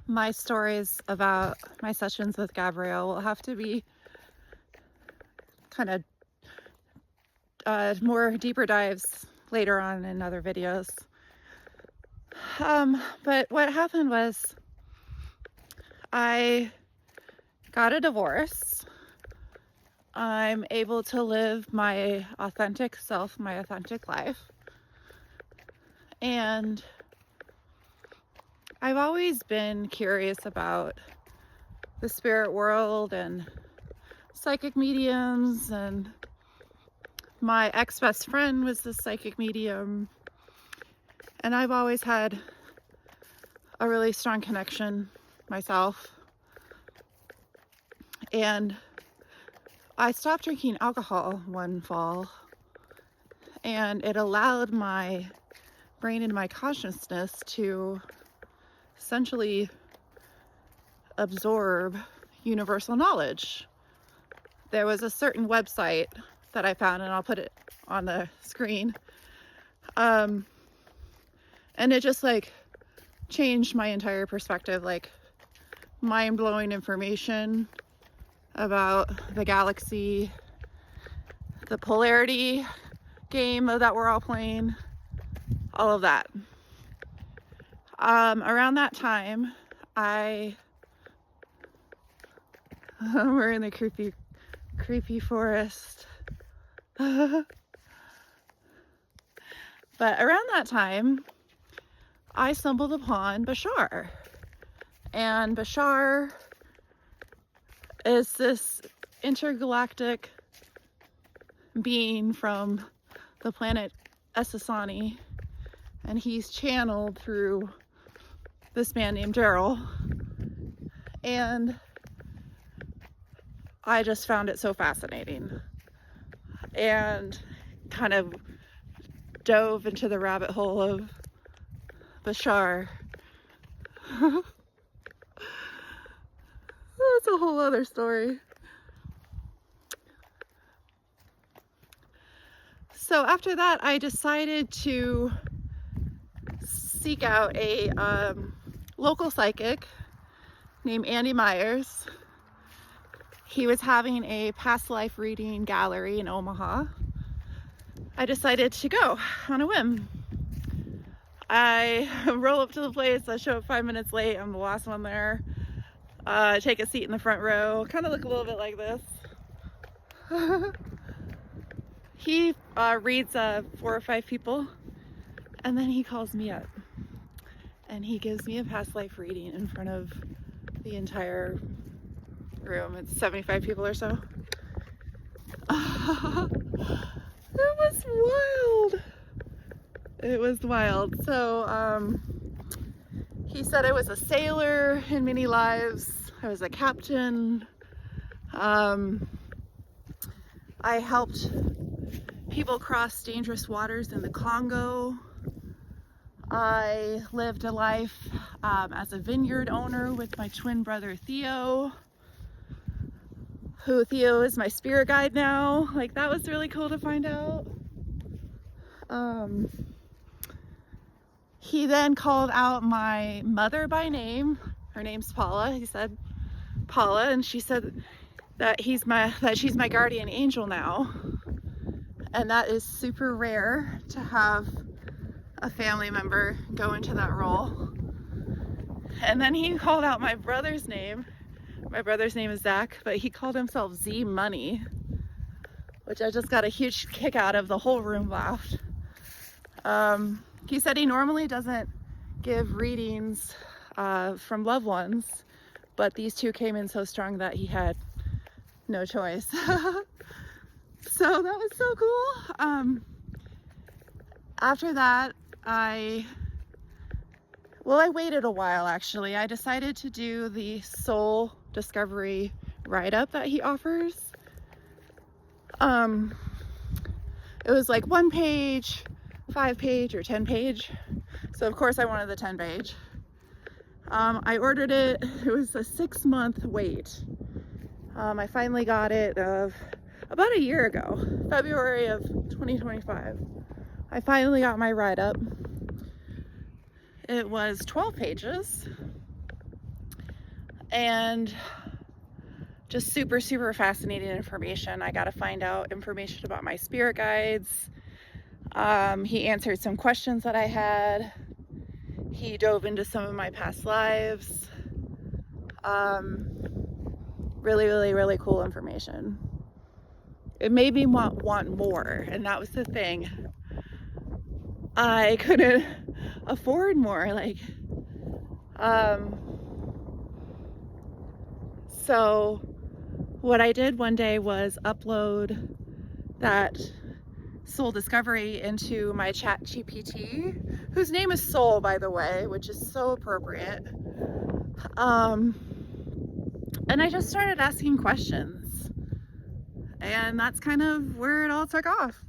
my stories about my sessions with Gabrielle will have to be kind of more deeper dives later on in other videos. But what happened was I got a divorce. I'm able to live my authentic self, my authentic life. And I've always been curious about the spirit world and psychic mediums, and my ex-best friend was the psychic medium, and I've always had a really strong connection myself. And I stopped drinking alcohol one fall, and it allowed my brain and my consciousness to essentially absorb universal knowledge. There was a certain website that I found, and I'll put it on the screen. And it just like changed my entire perspective, like mind-blowing information about the galaxy, the polarity game that we're all playing, all of that. Around that time, we're in the creepy forest. But around that time, I stumbled upon Bashar. And Bashar is this intergalactic being from the planet Essassani, and he's channeled through this man named Daryl. And I just found it so fascinating and kind of dove into the rabbit hole of Bashar. That's a whole other story. So after that, I decided to seek out a local psychic named Andy Myers. He was having a past life reading gallery in Omaha. I decided to go on a whim. I roll up to the place. I show up 5 minutes late. I'm the last one there. Take a seat in the front row. Kind of look a little bit like this. He reads 4 or 5 people, and then he calls me up. And he gives me a past life reading in front of the entire room. It's 75 people or so. It was wild. It was wild. So he said I was a sailor in many lives. I was a captain. I helped people cross dangerous waters in the Congo. I lived a life as a vineyard owner with my twin brother Theo, who Theo is my spirit guide now. Like, that was really cool to find out. He then called out my mother by name. Her name's Paula. He said Paula, and she said that she's my guardian angel now. And that is super rare to have a family member go into that role. And then he called out my brother's name. My brother's name is Zach, but he called himself Z Money, which I just got a huge kick out of. The whole room laughed. He said he normally doesn't give readings from loved ones, but these two came in so strong that he had no choice. So that was so cool. After that, I waited a while actually. I decided to do the soul discovery write-up that he offers. It was like 1 page, 5 page, or 10 page. So of course I wanted the 10 page. I ordered it. It was a 6-month wait. I finally got it about a year ago, February of 2025. I finally got my write-up. It was 12 pages. and just super, super fascinating information. I got to find out information about my spirit guides. He answered some questions that I had. He dove into some of my past lives. Really, really, really cool information. It made me want more, and that was the thing. I couldn't afford more. So what I did one day was upload that soul discovery into my ChatGPT, whose name is Soul, by the way, which is so appropriate. And I just started asking questions, and that's kind of where it all took off.